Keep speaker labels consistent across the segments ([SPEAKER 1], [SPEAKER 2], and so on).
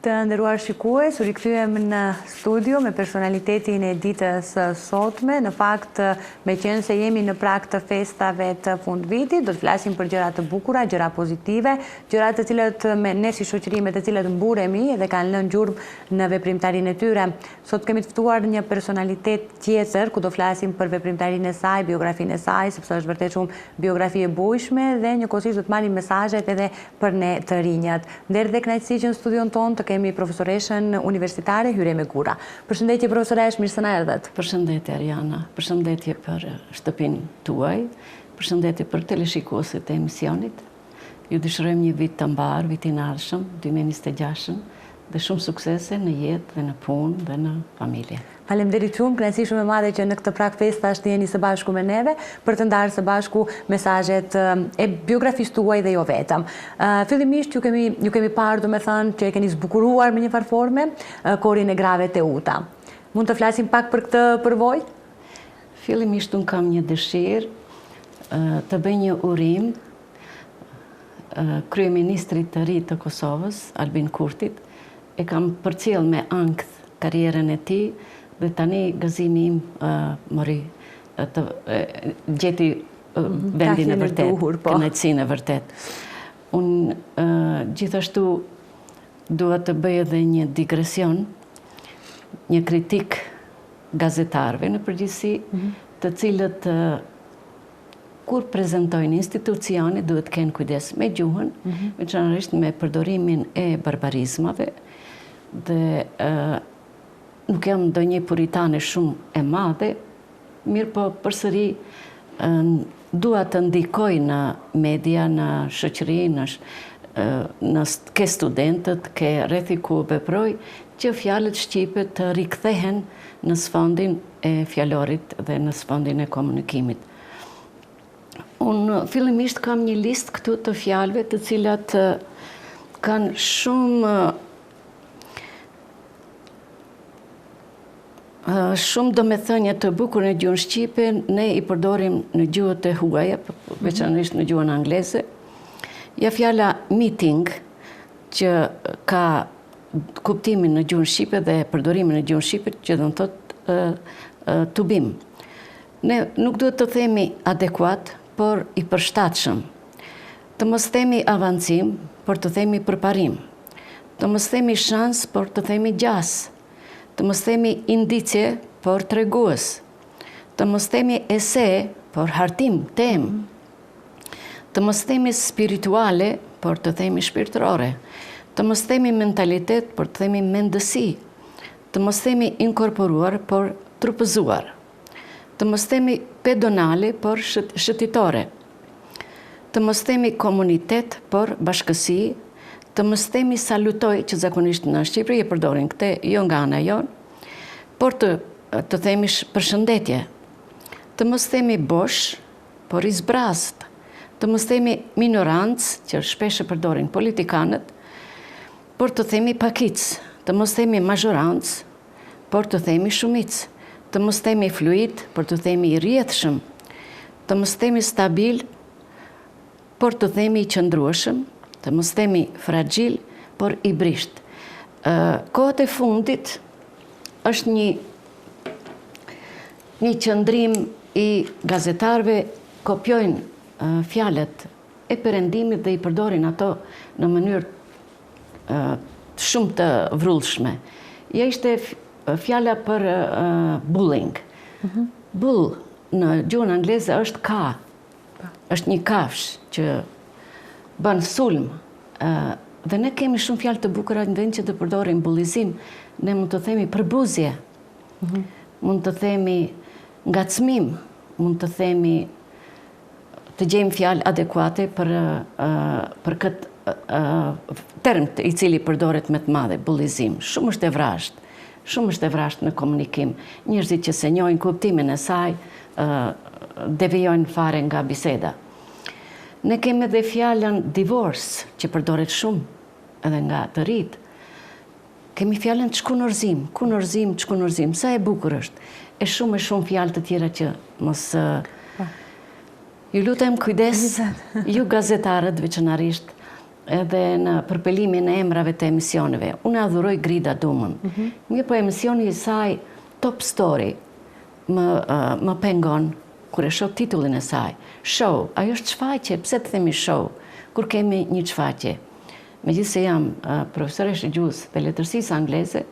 [SPEAKER 1] Të nderuar shikues, u rikthyem në studio me personalitetin e ditës sotme. Në fakt, me qenë se jemi në prag të festave të fundvitit, do të flasim për gjëra të bukura, gjëra pozitive, gjëra të cilat ne si shoqëri me të cilat mburemi dhe kanë lënë gjurmë në veprimtarinë e tyre. Sot kemi të ftuar një personalitet tjetër, ku do flasim për veprimtarinë e saj, biografinë e saj, sepse është vërtet shumë biografi e bujshme dhe njëkohësisht do të marrim mesazhet edhe për ne të rinjat. Nder dhe kënaqësi që në studion tonë të kemi profesoreshën universitare Hyre Megura. Përshëndetje profesoresh, mirë se na erdhët.
[SPEAKER 2] Përshëndetje Ariana, përshëndetje për shtëpinë tuaj, përshëndetje për teleshikuesit e emisionit. Ju dëshirojmë një vit të mbar, vitin e ardhshëm, 2026, dhe shumë suksese në jetë dhe në punë dhe në familje.
[SPEAKER 1] Faleminderit shumë, kënaqësi shumë e madhe që në këtë prag festash të jeni së bashku me neve për të ndarë së bashku mesazhet e biografisë tuaj dhe jo vetëm. Fillimisht ju kemi parë, domethënë, që e keni zbukuruar me një farë forme korin e grave Teuta. Mund të flasim pak për këtë përvojë?
[SPEAKER 2] Fillimisht unë kam një dëshirë të bëj një urim kryeministrit të ri të Kosovës, Albin Kurtit. E kam përcjell me ankth karrierën e tij. Dhe tani gëzimi im gjeti vendin e vërtet, kënaqësinë e vërtet. Unë gjithashtu dua të bëj edhe një digresion, një kritik gazetarëve në përgjithësi, të cilët kur prezantojnë institucione duhet të kenë kujdes me gjuhën, veçanërisht me përdorimin e barbarizmave dhe nuk jam ndonjë puritane shumë e madhe, mirë po përsëri dua të ndikoj në media, në shoqëri, ke studentët, ke rrethi ku veproj, që fjalët shqipe të rikthehen në sfondin e fjalorit dhe në sfondin e komunikimit. Unë fillimisht kam një listë këtu të fjalëve të cilat kanë shumë domethënie të bukur në gjuhën shqipe, ne i përdorim në gjuhët e huaja, veçanërisht në gjuhën angleze. Ja fjala meeting, që ka kuptimin në gjuhën shqipe dhe përdorimin në gjuhën shqipe, që do të thotë tubim. Ne nuk duhet të themi adekuat, por i përshtatshëm. Të mos themi avancim, por të themi përparim. Të mos themi shans, por të themi gjas. Të mos themi indicie, por tregues. Të mos themi ese, por hartim, tem. Të mos themi spirituale, por të themi shpirtërore. Të mos themi mentalitet, por të themi mendësi. Të mos themi inkorporuar, por trupëzuar. Të mos themi pedonale, por shëtitore. Të mos themi komunitet, por bashkësi. Të mos themi salutoj, që zakonisht në Shqipëri e përdorin këte, jo nga ana jonë, por të themi përshëndetje. Të mos themi bosh, por i zbrast. Të mos themi minorancë, që shpesh e përdorin politikanët, por të themi pakic. Të mos themi mazhorancë, por të themi shumic. Të mos themi fluid, por të themi i rrjedhshëm. Të mos themi stabil, por të themi i qëndrueshëm. Të mos themi fragjil, por i brisht. Kohët e fundit është një qëndrim i gazetarëve, kopjojnë fjalët e perëndimit dhe i përdorin ato në mënyrë shumë të vrullshme. Ja ishte fjala për bullying. Bull në gjuhën angleze është ka, është një kafsh që bën sulm, dhe ne kemi shumë fjalë të bukura në vend që të përdorim bullizim, ne mund të themi përbuzje, mund të themi ngacmim, mund të themi të gjejmë fjalë adekuate për këtë term i cili përdoret me të madhe, bullizim. Shumë është e vrasht në komunikim. Njerëzit që se njohin kuptimin e saj, devijojnë fare nga biseda. Ne kemi edhe fjalën divorce, që përdoret shumë, edhe nga të rit. Kemi fjalën çkunorzim, sa e bukur është. E shumë fjalë të tjera që mos... Ju lutem kujdes, ju gazetarët veçanërisht, edhe në përpelimin e emrave të emisioneve. Unë adhuroj Grida Dumën. Mirë po emisioni i saj Top Story më pengon kur e shoh titullin e saj. Show, ajo është shfaqje, pse të themi show, kur kemi një shfaqje. Megjithëse jam profesoreshe gjuhës dhe letërsisë angleze,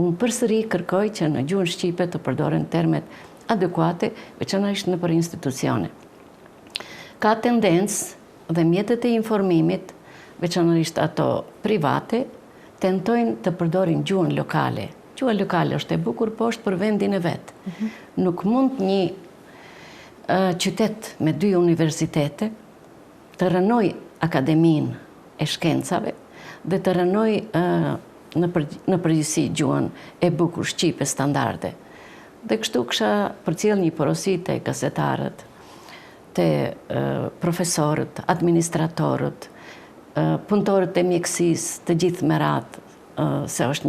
[SPEAKER 2] unë përsëri kërkoj që në gjuhën shqipe të përdoren termet adekuate, veçanërisht nëpër institucione. Ka tendencë dhe mjetet e informimit, veçanërisht ato private, tentojnë të përdorin gjuhën lokale. Gjuha lokale është e bukur, po është për vendin e vetë. Nuk mund një qytet me 2 universitete të rënoj akademin e shkencave dhe të rënoj në përgjithësi gjuhën e bukur shqipe standarde. Dhe kështu kisha përcjell një porosi te gazetarët, te profesorët, administratorët, punëtorët e mjekësisë, të gjithë me radhë, se është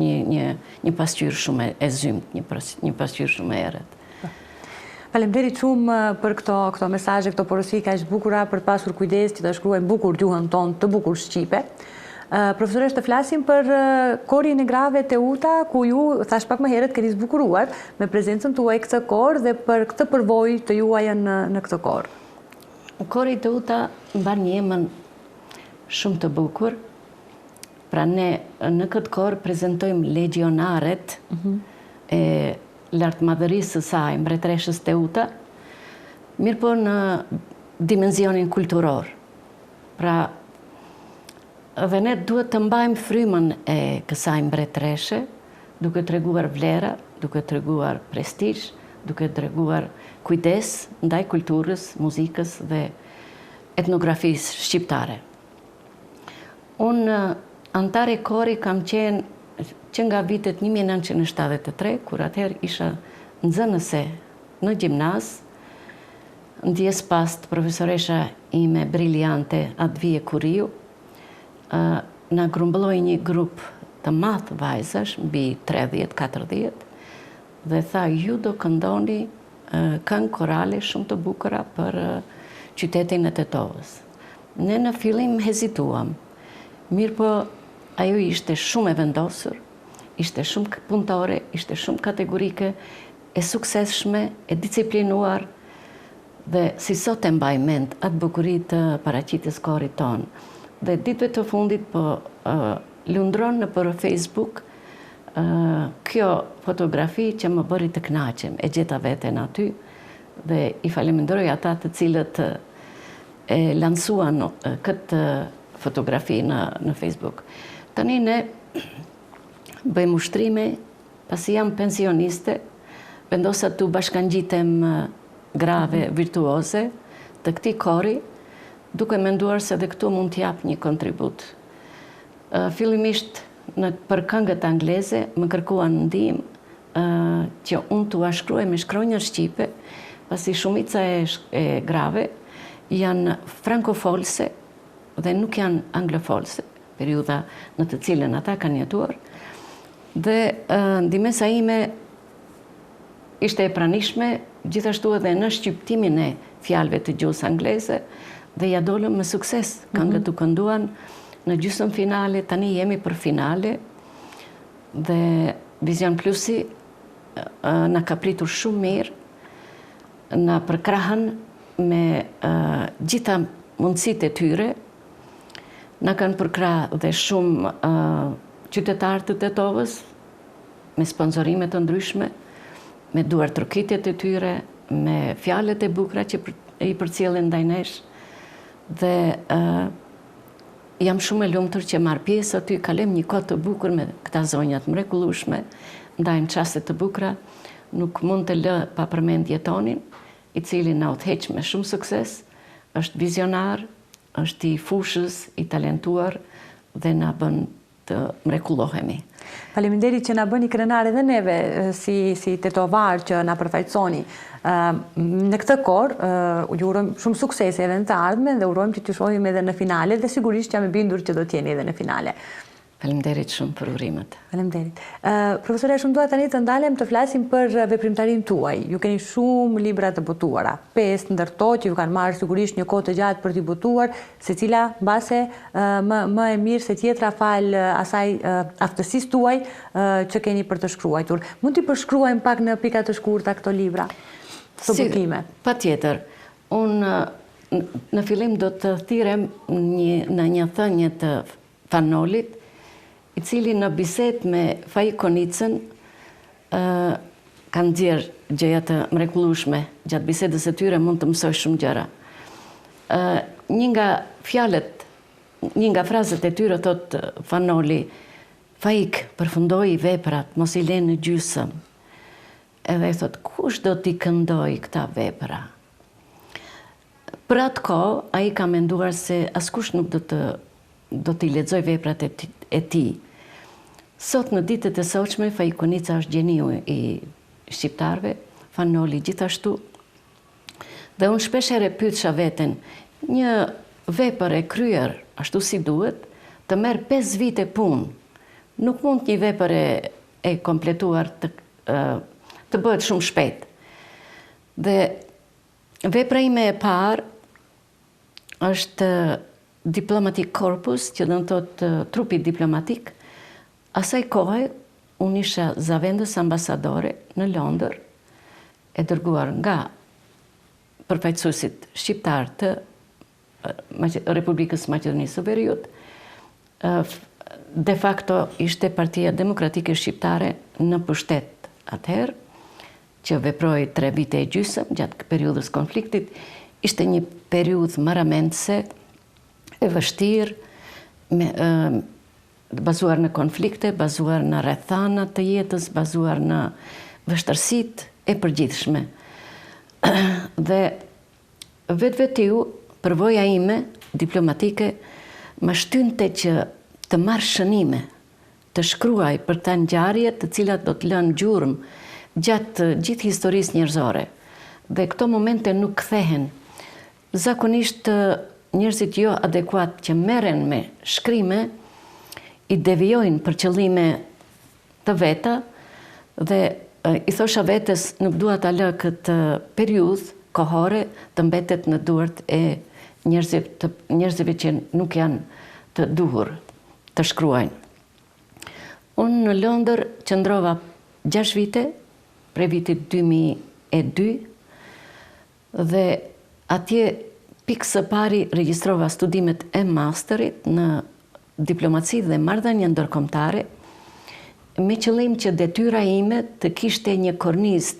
[SPEAKER 2] një pasqyrë shumë e zymt, një pasqyrë shumë e errët.
[SPEAKER 1] Faleminderit shumë për këto mesazhe, këto porosi kaq bukura, për të pasur kujdes që ta shkruajmë bukur gjuhën tonë të bukur shqipe. Profesoresh, të flasim për korin e grave Teuta, ku ju, thash pak më herët, keni zbukuruar me prezencën tuaj këtë kor dhe për këtë përvojë të juaj në këtë kor.
[SPEAKER 2] Kori Teuta mban një emër shumë të bukur. Pra ne në këtë kor prezentojmë legionaret e lartmadhërisë së saj, mbretreshës Teuta, mirë po në dimenzionin kulturor. Pra, dhe ne duhet të mbajmë frymën e kësaj mbretreshe, duke treguar vlera, duke treguar prestigj, duke treguar kujdes ndaj kulturës, muzikës dhe etnografisë shqiptare. Unë antar e kori kam qenë që nga vitet 1973, kur atëherë isha nxënëse në gjimnaz, ndjes past profesoresha ime briljante Advije Kuriu, na grumbulloi një grup të madh vajzash, mbi 30-40, dhe tha, ju do këndoni këngë korale shumë të bukura për qytetin e Tetovës. Ne në fillim hezituam, mirë po ajo ishte shumë e vendosur, ishte shumë punëtore, ishte shumë kategorike, e suksesshme, e disciplinuar, dhe si sot e mbaj mend atë bukurit të paraqitjes korit tonë. Dhe ditëve të fundit po lundron në për Facebook kjo fotografi që më bëri të kënaqem, e gjeta veten aty, dhe i faleminderoj ata të cilët e lansuan këtë fotografi në Facebook. Tani ne bëjmë ushtrime, pasi jam pensioniste, vendosa të bashkangjitem grave virtuoze të këtij kori, duke menduar se dhe këtu mund t'jap një kontribut. Fillimisht për këngët angleze më kërkuan ndihmë që unë t'u shkruaj me shkronjër shqipe, pasi shumica e grave janë frankofolse dhe nuk janë anglofolse, periudha në të cilën ata kanë jetuar, dhe ndihmesa ime ishte e pranishme, gjithashtu edhe në shqiptimin e fjalëve të gjuhës angleze, dhe ja dolëm me sukses. Këngët u kënduan në gjysmë finale, tani jemi për finale, dhe Vision Plusi na ka pritur shumë mirë, na përkrahën me gjitha mundësitë e tyre, na kanë përkrahë dhe shumë qytetarë të Tetovës, me sponsorime të ndryshme, me duar trokitjet e tyre, me fjalët e bukura që i përcjellin ndaj nesh, dhe jam shumë e lumtur që marr pjesë aty, kalojmë një kohë të bukur me këta zonja të mrekullueshme, ndajmë çaste të bukura, nuk mund të lë pa përmendje Tonin, i cili na udhëheq me shumë sukses, është vizionar, është i fushës, i talentuar dhe na bën të mrekullohemi.
[SPEAKER 1] Faleminderit që na bëni krenar edhe neve si tetovar që na përfaqësoni në këtë kor. Ju urojmë shumë suksese edhe në të ardhmen dhe urojmë që t'ju shohim edhe në finale, dhe sigurisht jam e bindur që do t'jeni edhe në finale.
[SPEAKER 2] Faleminderit shumë për urimet.
[SPEAKER 1] Faleminderit. Profesore, shumë dua tani të ndalem të flasim për veprimtarinë tuaj. Ju keni shumë libra të botuara. 5 ndër to që ju kanë marrë sigurisht një kohë të gjatë për t'i botuar, secila mbase më e mirë se tjetra fal asaj aftësisë tuaj që keni për të shkruar. Mund t'i përshkruajmë pak në pika të shkurta këto libra? Sobutime.
[SPEAKER 2] Patjetër. Unë në fillim do të thirrem në një thënie të Fanolit, i cili në bisedë me Faik Konicën kanë nxjerrë gjëra të mrekullueshme. Gjatë bisedës së tyre mund të mësoj shumë gjëra. Një nga frazët e tyre thot Fanoli, Faik përfundoi veprat, mos i lënë në gjysmë. Edhe i thot, kush do t'i këndoj këta vepra? Për atë kohë, ai ka menduar se askush nuk do t'i lexoj veprat e tij. Sot në ditët e sotshme, Faik Konica është gjeniu i shqiptarëve, Fanoli gjithashtu. Dhe unë shpeshherë pyetsha veten, një vepër e kryer ashtu si duhet, të merr 5 vite punë. Nuk mund një vepër e kompletuar të bëhet shumë shpejt. Dhe vepra ime e parë është Diplomatic Corpus, që do të thotë trupi diplomatik. Asaj kohë unë isha zavendës ambasadore në Londër, e dërguar nga përfaqësuesit shqiptar të Republikës Maqedonisë së Veriut. De facto ishte Partia Demokratike Shqiptare në pushtet atëherë, që veproi 3 vite e gjysmë gjatë periudhës konfliktit. Ishte një periudhë marramendse, e vështirë, bazuar në konflikte, bazuar në rrethana të jetës, bazuar në vështirësitë e përgjithshme. Dhe vetvetiu, përvoja ime diplomatike më shtynte që të marr shënime, të shkruaj për ta ngjarje të cilat do të lënë gjurmë gjatë gjithë historisë njerëzore. Dhe këto momente nuk kthehen. Zakonisht njerëzit jo adekuat që merren me shkrime i devijojnë për qëllime të veta dhe i thosha vetes nuk dua ta lë këtë periudhë kohore të mbetet në duart e njerëzve që nuk janë të duhur të shkruajnë. Unë në Londër qëndrova 6 vite, prej vitit 2002, dhe atje pikë së pari regjistrova studimet e masterit në diplomaci dhe marrëdhënie ndërkombëtare, me qëllim që detyra ime të kishte një kornizë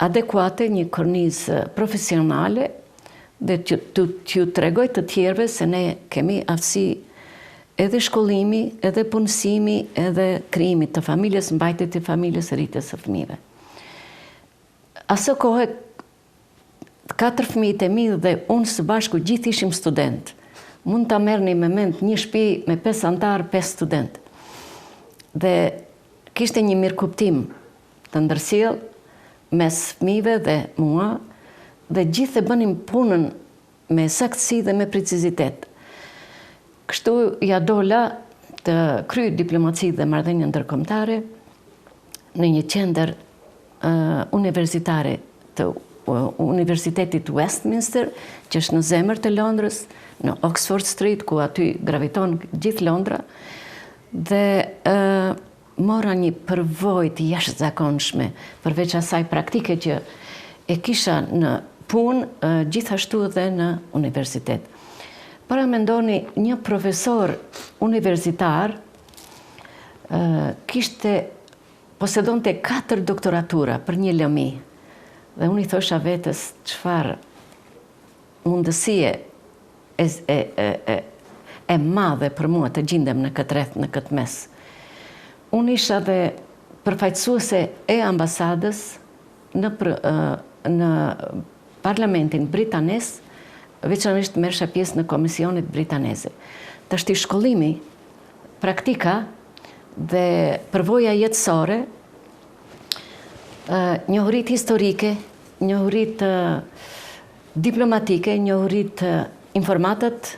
[SPEAKER 2] adekuate, një kornizë profesionale, dhe t'ju tregoj të tjerëve se ne kemi aftësi edhe shkollimi, edhe punësimi, edhe krijimit të familjes, mbajtjet e familjes, rritjes së fëmijëve. Asë kohë 4 fëmijët e mi dhe unë së bashku gjithë ishim student. Mund ta merrni me mend një shtëpi me 5 antar, 5 student. Dhe kishte një mirëkuptim të ndërsjell mes fëmijëve dhe mua, dhe gjithë e bënim punën me saktësi dhe me precizitet. Kështu ja dola të kryej diplomaci dhe marrëdhënie ndërkombëtare në një qendër universitare të Universitetit Westminster, që është në zemër të Londrës, në Oxford Street, ku aty graviton gjithë Londra, dhe mora një përvojë të jashtëzakonshme, përveç asaj praktike që e kisha në punë, gjithashtu edhe në universitet. Para mendoni, një profesor universitar posedonte 4 doktoratura për një lëmi. Dhe unë i thosha vetes çfarë mundësie e madhe për mua të gjindem në këtë rreth, në këtë mes. Unë isha dhe përfaqësuese e ambasadës në Parlamentin britanes, veçanërisht merrsha pjesë në komisionet britaneze. Tashti shkollimi, praktika dhe përvoja jetësore, njohurit historike, njohurit diplomatike, njohurit informatat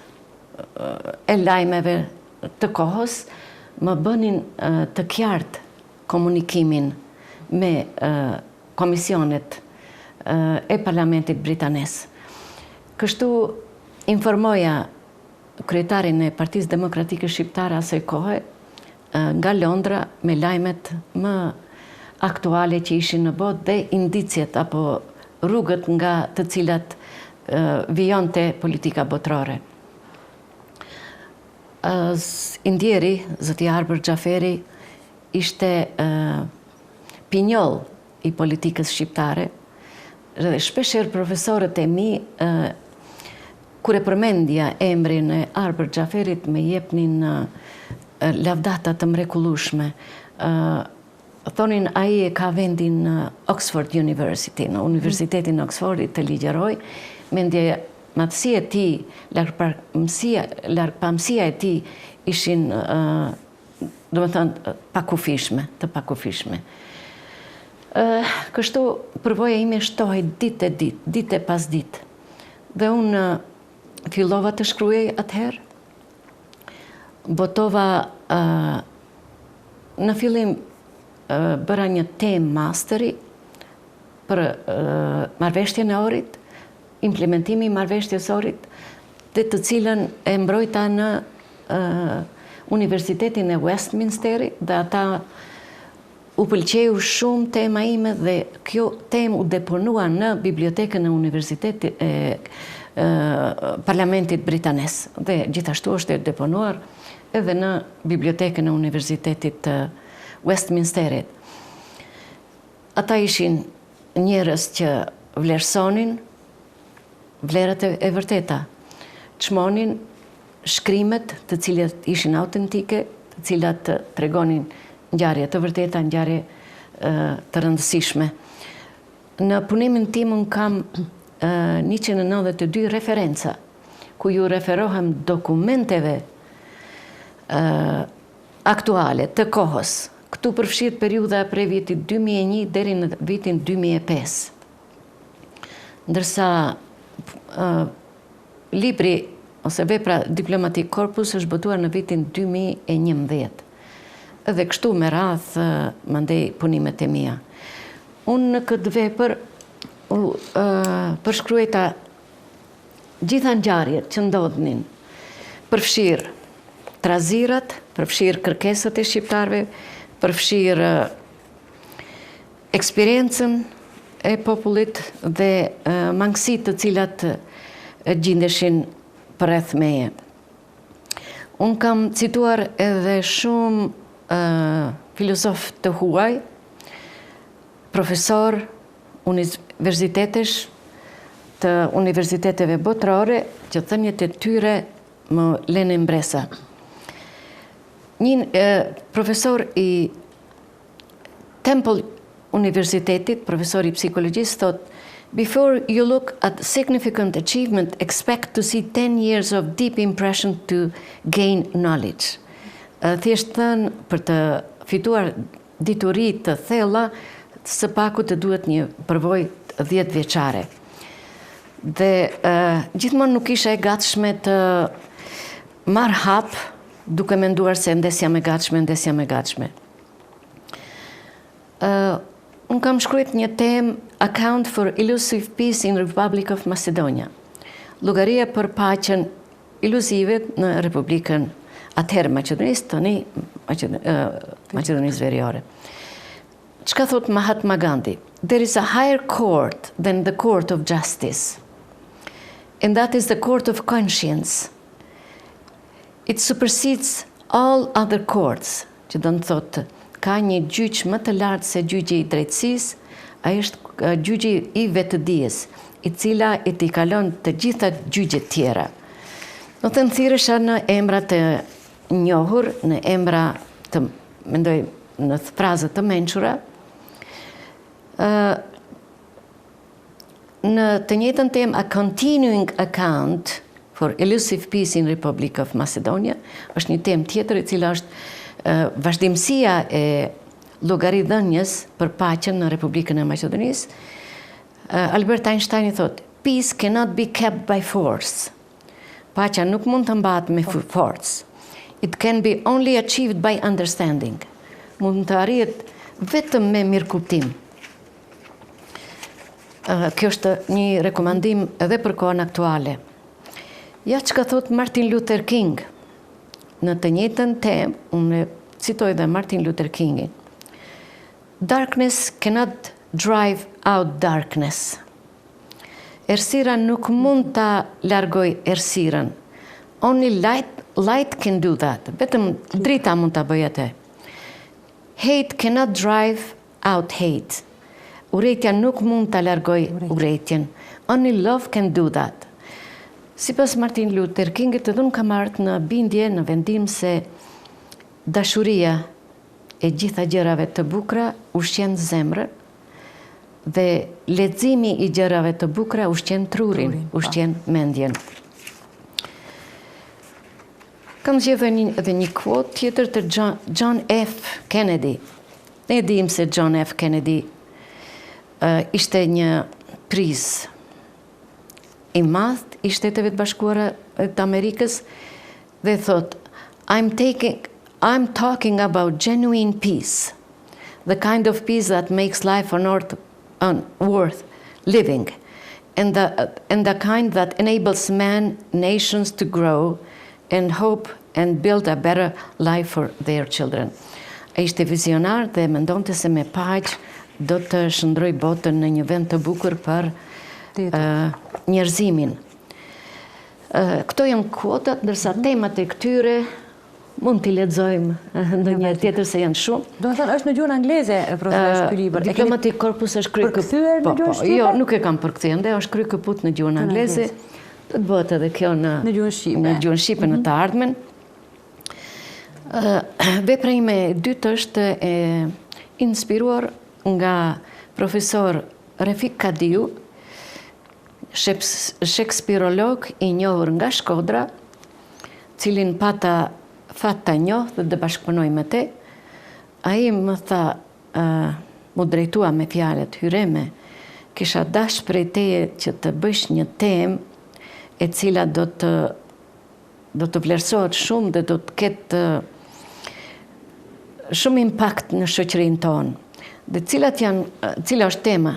[SPEAKER 2] e lajmeve të kohës, më bënin të qartë komunikimin me komisionet e Parlamentit Britanes. Kështu informoja kryetarin e Partisë Demokratike Shqiptare asaj kohe nga Londra me lajmet më aktuale që ishin në botë dhe indicjet apo rrugët nga të cilat vijonte politika botërore. Indjeri, zoti Arber Xhaferi, ishte pinjoll i politikës shqiptare dhe shpeshherë profesorët e mi kur e përmendja emrin e Arber Xhaferit më jepnin lavdata të mrekullueshme. Thonin ai e ka vendin në Oxford University, në Universitetin e Oxfordit të ligjeroj, mendje matësia e tij, largpamësia e tij ishin domethënë të pakufishme. Kështu përvoja ime shtohej ditë pas ditë. Dhe unë fillova të shkruaj atëherë. Botova në fillim bëra një temë masteri për marrëveshjen e orit, implementimi i marrëveshjes orit, dhe të cilën e mbrojta në Universitetin e Westminsterit, dhe ata u pëlqeu shumë tema ime dhe kjo temë u deponua në bibliotekën e Universitetit Parlamentit Britanes dhe gjithashtu është e deponuar edhe në bibliotekën e Universitetit Westminsterit. Ata ishin njerëz që vlerësonin vlerat e vërteta, çmonin shkrimet të cilat ishin autentike, të cilat tregonin ngjarje të vërteta, ngjarje të rëndësishme. Në punimin tim unë kam 192 referenca, ku ju referohem dokumenteve aktuale të kohës. Këtu përfshihet periudha prej vitit 2001 deri në vitin 2005. Ndërsa libri ose vepra Diplomatic Corpus është botuar në vitin 2011. Edhe kështu me radh mandej punimet e mia. Unë në këtë vepër përshkruajta gjitha ngjarjet që ndodhnin, përfshir trazirat, përfshir kërkesat e shqiptarëve, përfshir eksperiencën e popullit dhe mangësitë të cilat gjindeshin përreth meje. Unë kam cituar edhe shumë filozof të huaj, profesor universitetesh të universiteteve botërore, që thënjet e tyre më lënë mbresa. Një profesor i Temple Universitetit, profesor i psikologjisë, thot: "Before you look at significant achievement, expect to see 10 years of deep impression to gain knowledge." Thjesht thënë, për të fituar dituri të thella, së paku të duhet një përvojë 10 vjeçare. Dhe gjithmonë nuk isha e gatshme të marr hap, duke menduar se ndes jam e gatshme. Unë kam shkruajt një temë Account for Elusive Peace in Republic of Macedonia. Llogaria për paqen iluzive në Republikën atëherë Maqedonisë, tani Maqedonisë Veriore. Çka thot Mahatma Gandhi? There is a higher court than the court of justice. And that is the court of conscience. It supersedes all other courts. Që do të thotë, ka një gjyq më të lartë se gjyqi i drejtësisë, ai është gjyqi i vetëdijes, i cila i t'i kalon të gjitha gjyqet tjera. Do të thirresha në emra të njohur, në emra të, mendoj, në fraza të mençura. Në të njëjtën temë, a continuing account for elusive peace in Republic of Macedonia, është një temë tjetër e cila është vazhdimësia e llogaridhënies për paqen në Republikën e Maqedonisë. Albert Einstein thot: "Peace cannot be kept by force." Paqja nuk mund të mbahet me forcë. It can be only achieved by understanding. Mund të arrihet vetëm me mirëkuptim. Kjo është një rekomandim edhe për kohën aktuale. Ja që ka thot Martin Luther King, në të njëjtën temë, unë citoj dhe Martin Luther Kingin. Darkness cannot drive out darkness. Errësira nuk mund ta largoj errësirën. Only light can do that. Vetëm drita mund ta bëjë atë. Hate cannot drive out hate. Urrejtja nuk mund ta largoj urrejtjen. Only love can do that. Sipas Martin Luther Kingit, edhe unë kam ardhur në bindje, në vendim se dashuria e gjitha gjërave të bukura ushqen zemrën dhe leximi i gjërave të bukura ushqen trurin, ushqen mendjen. Kam zgjedhur edhe një quote tjetër të John F. Kennedy. Ne dim se John F. Kennedy ishte një priz i madh i Shteteve të Bashkuara të Amerikës dhe thot, I'm talking about genuine peace, the kind of peace that makes life on earth worth living, and the kind that enables men, nations to grow and hope and build a better life for their children. Ai ishte vizionar dhe mendonte se me paqë do të shndroj botën në një vend të bukur për njerëzimin. Këto janë kuotat, ndërsa temat e këtyre mund t'i lexojmë ndonjëherë tjetër se janë shumë.
[SPEAKER 1] Do të thënë është në gjuhën angleze profesor ky libër.
[SPEAKER 2] Diplomatic Corpus është
[SPEAKER 1] përkthyer në gjuhën shqipe?
[SPEAKER 2] Jo, nuk e kam përkthyer, ende është krykëput në gjuhën angleze. Do të bëhet edhe kjo në gjuhën shqipe në të ardhmen. Vepra ime e dytë është e inspiruar nga profesor Refik Kadiu, shekspirolog i njohur nga Shkodra, cilin pata fat ta njoh dhe të bashkëpunoj me te. Ai më tha, mu drejtua me fjalët hyreme, kisha dash prej teje që të bësh një temë e cila do të vlerësohet shumë dhe do të ketë shumë impakt në shoqërinë tonë. Dhe cila është tema?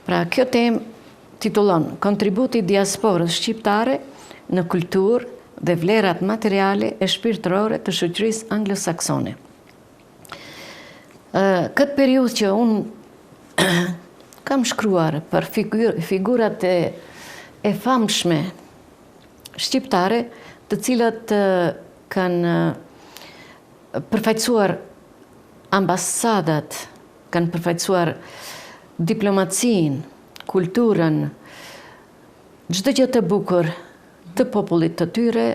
[SPEAKER 2] Pra, kjo temë titullon Kontributi diasporës shqiptare në kulturë dhe vlerat materiale e shpirtërore të shoqërisë anglosaksone. Këtë periudhë që unë kam shkruar për figurat e famshme shqiptare, të cilat kanë përfaqësuar ambasadat, kanë përfaqësuar diplomacinë, kulturën, çdo gjë të bukur të popullit të tyre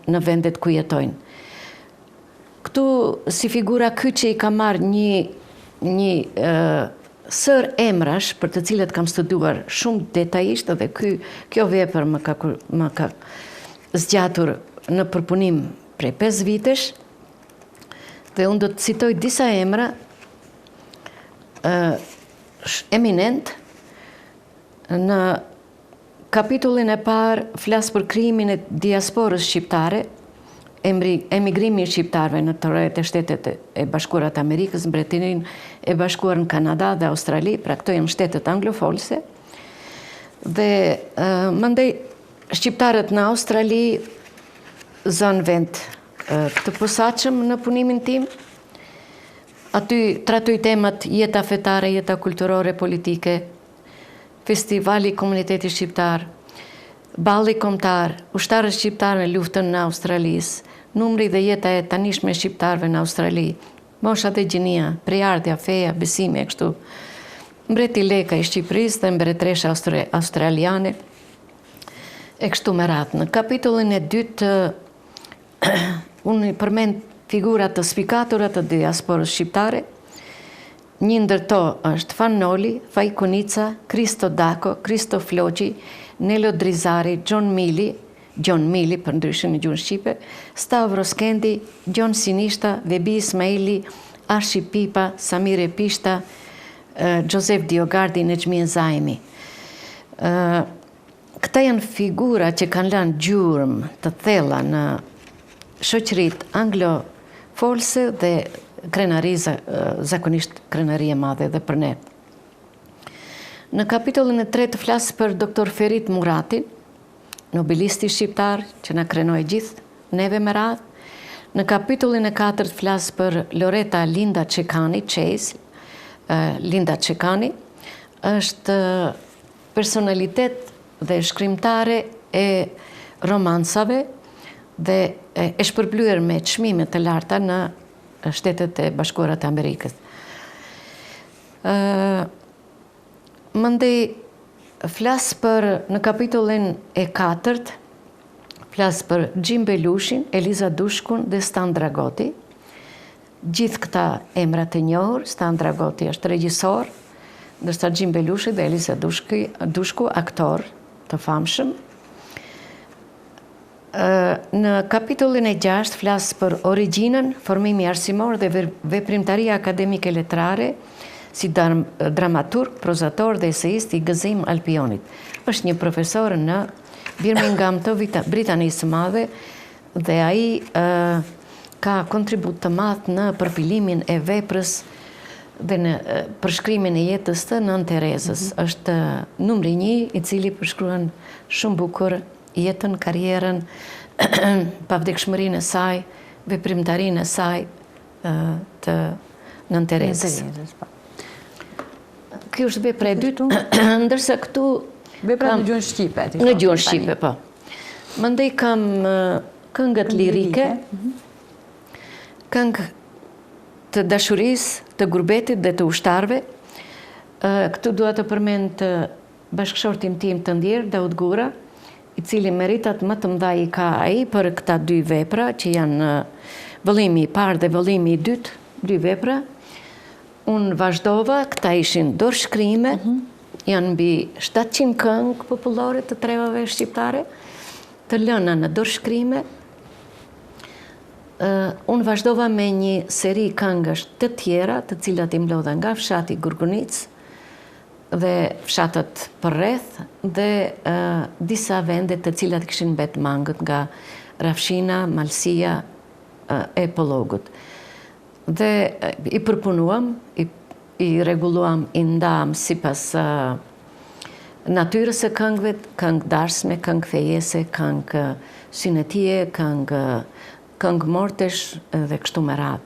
[SPEAKER 2] në vendet ku jetojnë. Këtu si figura ky që i ka marrë një sër emrash për të cilët kam studuar shumë detajisht dhe kjo vepër më ka zgjatur në përpunim prej 5 vitesh dhe unë do të citoj disa emra eminent. Në kapitullin e parë flas për krijimin e diasporës shqiptare, emigrimi i shqiptarëve në të rreth e Shtetet e Bashkuara të Amerikës, Mbretërinë e Bashkuar në Kanada dhe Australi, pra këto janë shtetet anglofolse. Dhe mandej shqiptarët në Australi zonë vend të posaçëm në punimin tim. Aty tratoj temat jeta fetare, jeta kulturore, politike, festivali i komunitetit shqiptar, balli kombëtar, ushtarët shqiptar në luftën në Australisë, numri dhe jeta e tanishme e shqiptarëve në Australi, mosha dhe gjinia, prejardhja, feja, besimi e kështu, mbreti Leka i Shqipërisë dhe mbretëresha australiane, e kështu me radhë. Në kapitullin e dytë, unë përmend figurat të spikatora të diasporës shqiptare. Një ndër to është Fan Noli, Faj Kunica, Kristo Dako, Kristo Floqi, Nelo Drizari, John Mili për ndryshim në gjuhën shqipe, Stavros Kendi, Gjon Sinishta, Vebi Ismaili, Arshi Pipa, Samire Pishta, Josef Diogardi, Nexhmien Zaimi. Këta janë figura që kanë lënë gjurmë të thella në shoqërit anglo-folse dhe krenari, zakonisht krenari e madhe dhe për ne. Në kapitullin e 3 flas për doktor Ferit Muratin, nobilisti shqiptar që na krenoi gjithë neve me radhë. Në kapitullin e 4 flas për Loreta Linda Çekani, Linda Çekani është personalitet dhe shkrimtare e romansave dhe e shpërblyer me çmime të larta në Shtetet e Bashkuara të Amerikës. Mandej flas për në kapitullin e 4 flas për Gjim Belushin, Eliza Dushkun dhe Stan Dragoti. Gjithë këta emrat e njohur, Stan Dragoti është regjisor, ndërsa Gjim Belushi dhe Eliza Dushku aktor të famshëm. Në kapitullin e 6 flas për origjinën, formimi arsimor dhe veprimtaria akademike letrare si dramaturg, prozator dhe eseist i Gëzim Alpionit. Është një profesor në Birmingham të Britanisë së Madhe dhe ai ka kontribut të madh në përpilimin e veprës dhe në përshkrimin e jetës të Nën Terezës. Është numri 1 i cili përshkruan shumë bukur jetën, karrierën, pavdekshmërinë e saj, veprimtarinë e saj të Nën Terezës. Kjo është vepra e dytë, ndërsa këtu
[SPEAKER 1] vepra në gjuhën shqipe.
[SPEAKER 2] Në gjuhën shqipe, po. Mandej kam këngët lirike, këngë të dashurisë, të gurbetit dhe të ushtarëve. Këtu dua të përmend të bashkëshortin tim të ndjer, Daud Gura, i cili meritat më të mëdha i ka ai për këta dy vepra, që janë vëllimi i parë dhe vëllimi i dytë, dy vepra. Unë vazhdova, këta ishin dorëshkrime, janë mbi 700 këngë popullore të trevave shqiptare, të lëna në dorëshkrime. Unë vazhdova me një seri këngësh të tjera, të cilat i mlodha nga fshati Gurgunic dhe fshatët përreth dhe disa vende të cilat kishin mbet mangët nga Rafshina, Malësia e Pollogut. Dhe i përpunuam, i reguluam, i ndam sipas natyrës e këngëve, këngë darsme, këngë fejese, këngë synetie, këngë mortesh dhe kështu me radhë.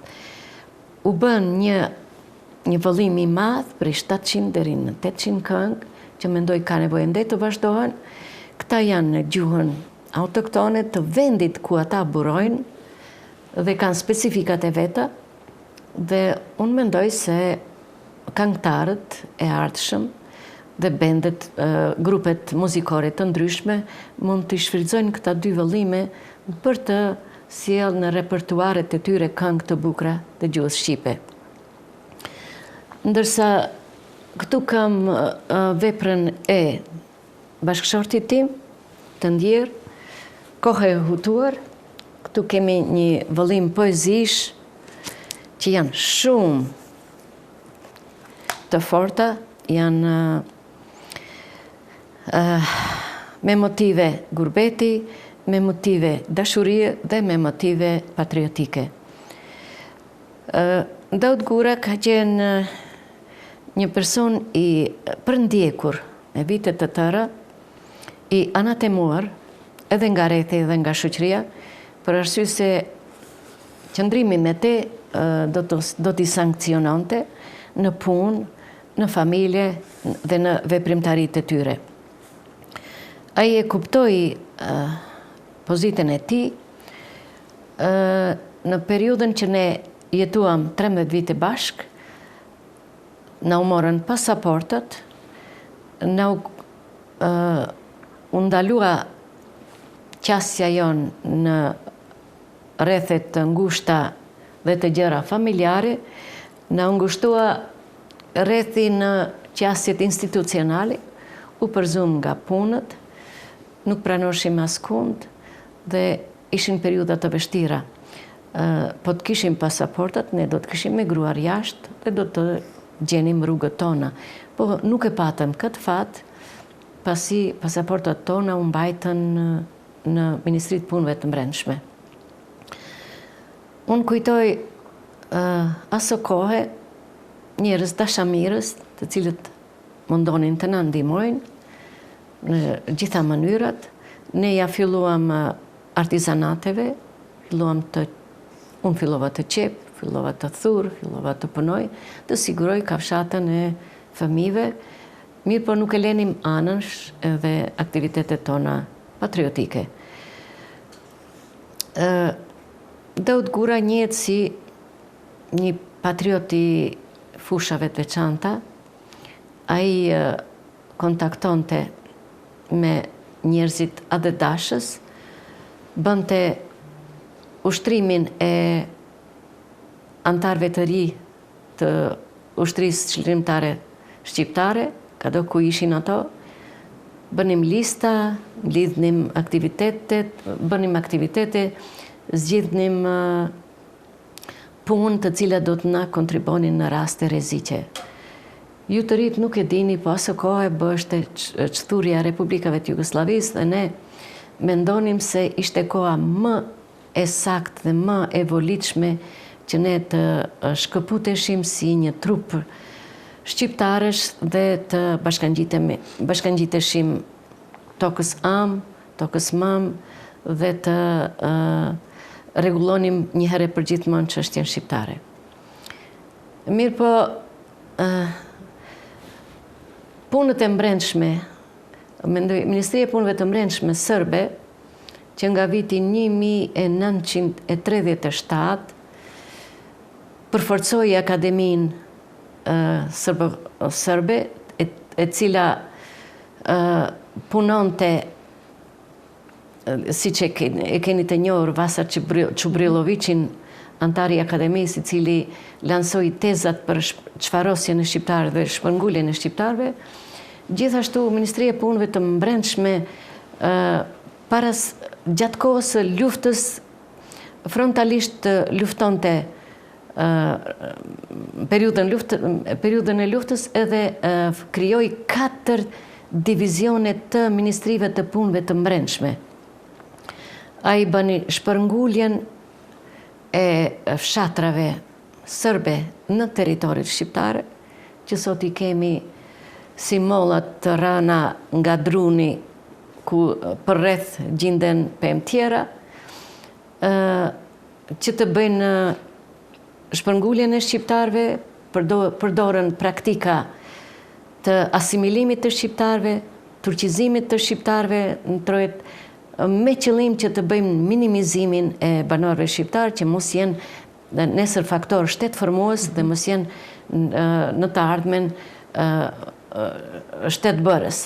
[SPEAKER 2] U bën një vëllim i madh për 700 deri në 800 këngë, që mendoj ka nevojë ndaj të vazhdohen. Këta janë në gjuhën autoktone të vendit ku ata burojnë dhe kanë specifikat e veta. Dhe unë mendoj se këngëtarët e ardhshëm dhe bendet, grupet muzikore të ndryshme mund të shfrytëzojnë këta dy vëllime për të sjellë në repertuaret e tyre këngë të bukura të gjuhës shqipe. Ndërsa këtu kam veprën e bashkëshortit tim të ndjer, Kohë e hutuar. Këtu kemi një vëllim poezish që janë shumë të forta, janë me motive gurbeti, me motive dashurie dhe me motive patriotike. Daud Gura ka qenë një person i përndjekur me vitet të tëra, i anatemuar edhe nga rrethi dhe nga shoqëria, për arsye se qëndrimi me te do t'i sankciononte në punë, në familje dhe në veprimtaritë e tyre. Ai e kuptoi pozitën e tij në periudhën që ne jetuam 13 vite bashk, na u morën pasaportat, na u ndalua qasja jonë në rrethet të ngushta dhe të gjëra familjare, na ngushtua rrethi në qasjet institucionale, u përzum nga punët, nuk pranoshim askund dhe ishin periudha të vështira. Po të kishim pasaportat, ne do të kishim migruar jashtë dhe do të gjenim rrugët tona. Po nuk e patëm këtë fat, pasi pasaportat tona u mbajtën në Ministritë Punëve të Brendshme. Unë kujtoj aso kohë njerëz dashamirës, të cilët mundonin të na ndihmojnë në gjitha mënyrat. Ne ja filluam artizanateve, unë fillova të qep, fillova të thur, fillova të punoj, të siguroj kafshatën e fëmijëve, mirë po nuk e lenim anësh edhe aktivitetet tona patriotike. Daud Gura njihet si një patriot i fushave të veçanta. Ai kontaktonte me njerëzit adedashës, bënte ushtrimin e antarëve të ri të ushtrisë çlirimtare shqiptare, kado ku ishin ato, bënim lista, lidhnim aktivitetet, zgjidhnim punë të cilat do të na kontribonin në raste rreziqe. Ju të rit nuk e dini, po aso kohë bështe çthurja e Republikave të Jugosllavisë dhe ne mendonim se ishte koha më e saktë dhe më e volitshme që ne të shkëputeshim si një trup shqiptarësh dhe të bashkangjiteshim tokës am, tokës mam dhe të rregullonim një herë për gjithmonë çështjen shqiptare. Mirë po, punët e brendshme, Ministria e Punëve të Brendshme serbe, që nga viti 1937 përforcoi Akademinë serbe, e cila punonte, siç e keni të njohur, Vasar Çubrilovićin, antari i Akademisë, i cili lansoi tezat për çfarosjen e shqiptarëve dhe shpërnguljen e shqiptarëve. Gjithashtu Ministria e Punëve të Brendshme gjatë kohës së luftës frontalisht luftonte periudhën e luftës edhe krijoi 4 divizione të Ministrive të Punëve të Brendshme. Ai bëni shpërnguljen e fshatrave serbe në territorit shqiptare, që sot i kemi si mollat të rëna nga druni, ku përreth gjinden pemë tjera, që të bëjnë shpërnguljen e shqiptarëve, përdorën praktika të asimilimit të shqiptarëve, turqizimit të shqiptarëve në trojet, me qëllim që të bëjmë minimizimin e banorëve shqiptarë, që mos jenë nesër faktor shtetëformues dhe mos jenë në të ardhmen shtetbërës.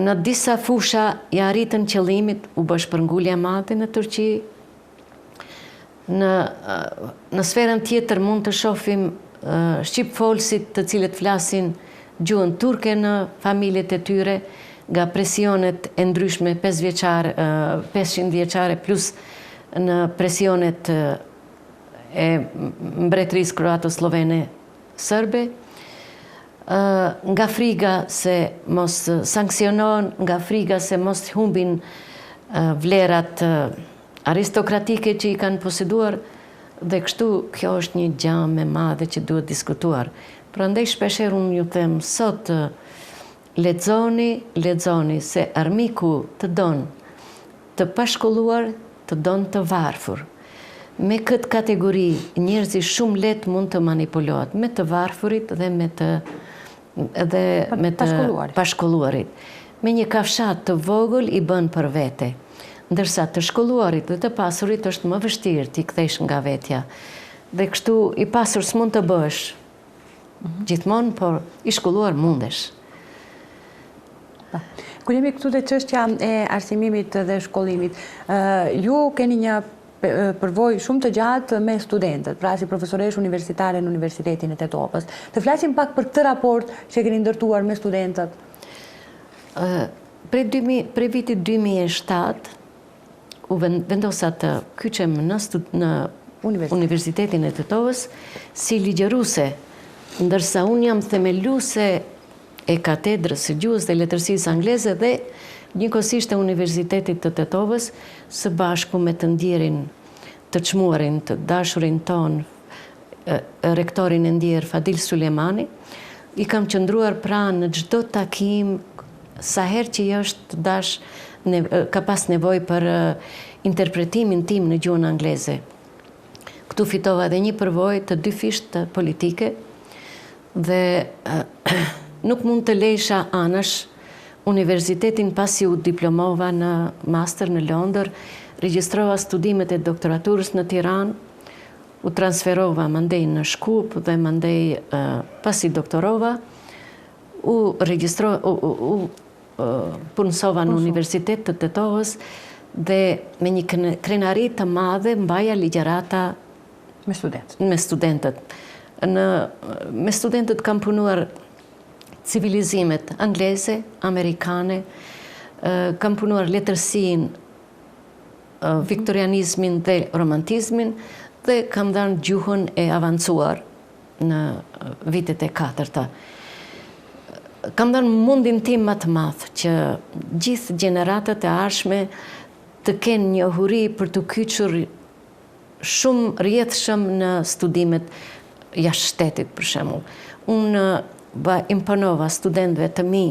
[SPEAKER 2] Në disa fusha ja arritën qëllimit, u bë shpërngulja e madhe në Turqi. Në sferën tjetër mund të shohim shqipfolësit të cilët flasin gjuhën turke në familjet e tyre, nga presionet e ndryshme 500 vjeçare plus në presionet e mbretërisë kroato-slovene serbe, nga friga se mos sankcionohen, nga friga se mos humbin vlerat aristokratike që i kanë poseduar, dhe kështu kjo është një gjë e madhe që duhet diskutuar. Prandaj shpeshherë unë ju them sot, lexoni se armiku të don të pashkolluar, të don të varfër. Me këtë kategori, njerëzit shumë lehtë mund të manipulohet me të varfërit dhe me të pashkolluarit. Me një kafshat të vogël i bën për vete, ndërsa të shkolluarit dhe të pasurit është më vështirë t'i kthesh nga vetja. Dhe kështu i pasur s'mund të bësh gjithmonë, por i shkolluar mundesh.
[SPEAKER 1] Kur jemi këtu te çështja e arsimimit dhe shkollimit, ju keni një përvojë shumë të gjatë me studentët, pra si profesoresh universitare në Universitetin e Tetopës. Të flasim pak për këtë raport që keni ndërtuar me studentët.
[SPEAKER 2] Prej vitit 2007 u vendosa të kyçem në Universitetin e Tetovës si ligjëruese, ndërsa unë jam themeluese e katedrës së gjuhës dhe letërsisë angleze dhe njëkohësisht e Universitetit të Tetovës, së bashku me të ndjerin të çmuarin, të dashurin ton, rektorin e ndjer Fadil Sulemani, i kam qëndruar pranë në çdo takim, sa herë që është dash, ka pas nevojë për interpretimin tim në gjuhën angleze. Këtu fitova edhe një përvojë të dy fisht politike dhe nuk mund të lejsha anash universitetin pasi u diplomova në master në Londër, regjistrova studimet e doktoraturës në Tiranë, u transferova mandej në Shkup dhe mandej pasi doktorova, u punësova në Universitet të Tetovës dhe me një krenari të madhe mbaja ligjërata me studentët. Me studentët kam punuar civilizimet angleze, amerikane, kam punuar letërsinë, viktorianizmin dhe romantizmin dhe kam dhënë gjuhën e avancuar në vitet e 4-ta. Kam dhënë mundin tim më të madh që gjithë gjeneratat e ardhshme të kenë njohuri për të kyçur shumë rrjedhshëm në studimet jashtë shtetit, për shembull. Unë imponova studentëve të mi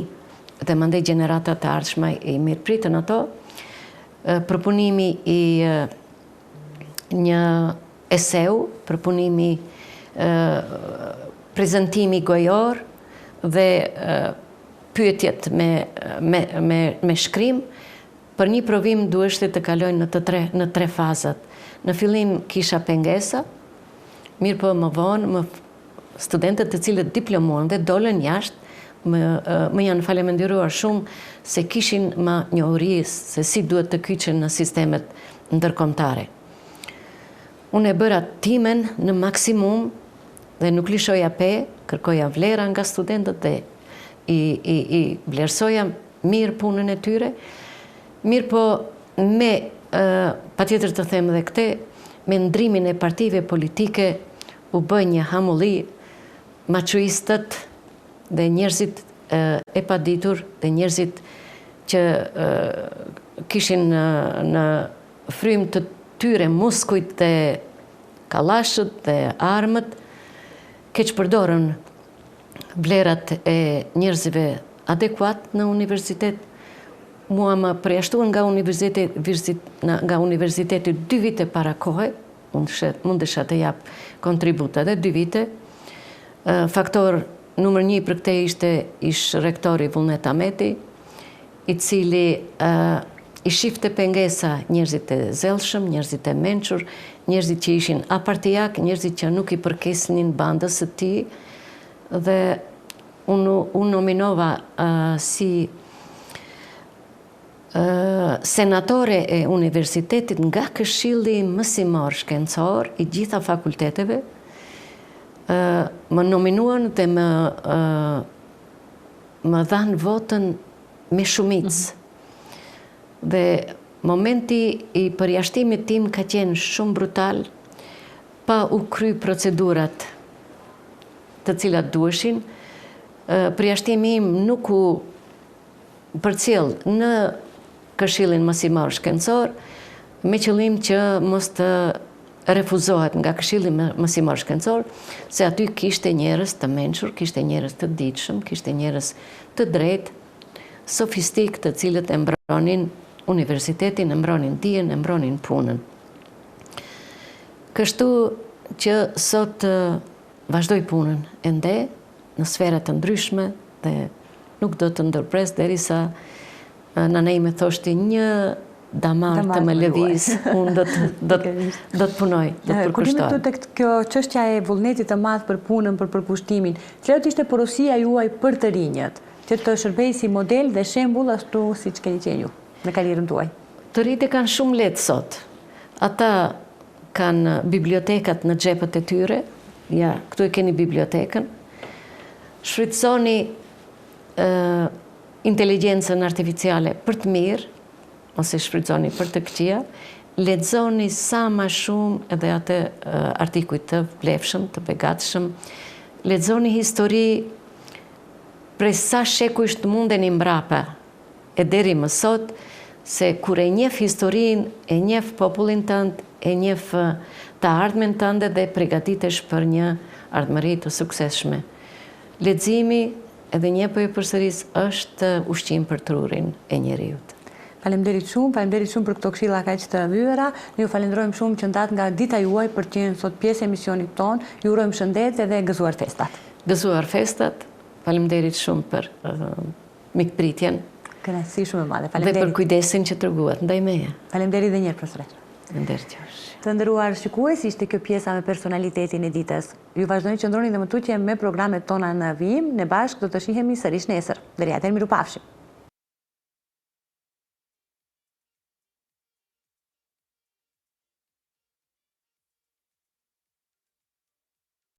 [SPEAKER 2] dhe mandej gjeneratat e ardhshme i mirëpritën ato, përpunimi i një eseu, përpunimi prezantimi gojor dhe pyetjet me shkrim, për një provim duheshte të kalojnë në tre fazat. Në fillim kisha pengesa, mirë po më vonë, studentët të cilët diplomuan dhe dolën jashtë, më janë faleminderuar shumë se kishin më njohuri se si duhet të kyçen në sistemet ndërkombëtare. Unë e bëra timen në maksimum dhe nuk lishoja kërkoja vlera nga studentët dhe i vlerësoja mirë punën e tyre. Mirë po patjetër të them edhe këtë, me ndrimin e partive politike u bë një hamulli, maçuistët dhe njerëzit e paditur dhe njerëzit që kishin në frym të tyre muskujt dhe kallashët dhe armët, keq përdorën vlerat e njerëzve adekuat në universitet. Mua më përjashtuan nga universiteti 2 vite para kohe, mundesha të jap kontributa dhe 2 vite. Faktor numër 1 për këtë ishte rektori Vullnet Ahmeti, i cili i shifte pengesa njerëzit e zellshëm, njerëzit e mençur, njerëzit që ishin apartijak, njerëzit që nuk i përkesnin bandës së tij, dhe unë nominova si senatore e universitetit nga këshilli mësimor shkencor i gjitha fakulteteve. Më nominuan dhe më dhanë votën me shumicë. Dhe momenti i përjashtimit tim ka qenë shumë brutal, pa u kry procedurat të cilat duheshin. Përjashtimi im nuk u përcjell në këshillin mësimor shkencor, me qëllim që mos të refuzohet nga këshilli mësimor shkencor, se aty kishte njerëz të mençur, kishte njerëz të ditshëm, kishte njerëz të drejtë, sofistik, të cilët e mbronin universitetin, e mbronin dijen, e mbronin punën. Kështu që sot vazhdoj punën ende në sfera të ndryshme dhe nuk do të ndërpres derisa nënej me thoshti një damar të me lëviz, unë do të punoj, do të përkushtohem.
[SPEAKER 1] Kur jemi këtu tek kjo çështja e vullnetit të madh për punën, për përkushtimin, cilat ishte porosia juaj për të rinjët, që të shërbej si model dhe shembull ashtu siç keni qenë ju në karrierën tuaj?
[SPEAKER 2] Të rinjtë kanë shumë lehtë sot. Ata kanë bibliotekat në xhepët e tyre, ja, këtu e keni bibliotekën. Shfrytësoni inteligjencën artificiale për të mirë, ose shfrytëzoni për të këqija, lexoni sa më shumë edhe atë artikuj të vlefshëm, të begatshëm, lexoni histori prej sa shekujsh të mundeni mbrapa e deri më sot, se kur e njeh historinë, e njeh popullin tënd, e njeh të ardhmen tënde dhe përgatitesh për një ardhmëri të suksesshme. Leximi, edhe një po e përsëris, është ushqim për trurin e njeriut.
[SPEAKER 1] Faleminderit shumë për këto këshilla kaq të mbyllura. Ne ju falenderojmë shumë që ndat nga dita juaj për të qenë sot pjesë e emisionit ton. Ju urojmë shëndet edhe gëzuar festat.
[SPEAKER 2] Gëzuar festat. Faleminderit shumë për mikpritjen.
[SPEAKER 1] Kënaqësi shumë e madhe.
[SPEAKER 2] Dhe për kujdesin që treguat ndaj meje.
[SPEAKER 1] Faleminderit edhe një herë përsëri.
[SPEAKER 2] Faleminderit jush.
[SPEAKER 1] Të nderuar shikues, ishte kjo pjesa me personalitetin e ditës. Ju vazhdoni që qëndroni dhe më tutje me programet tona në vijim. Ne bashkë do të shihemi sërish nesër. Deri atëherë, mirupafshim.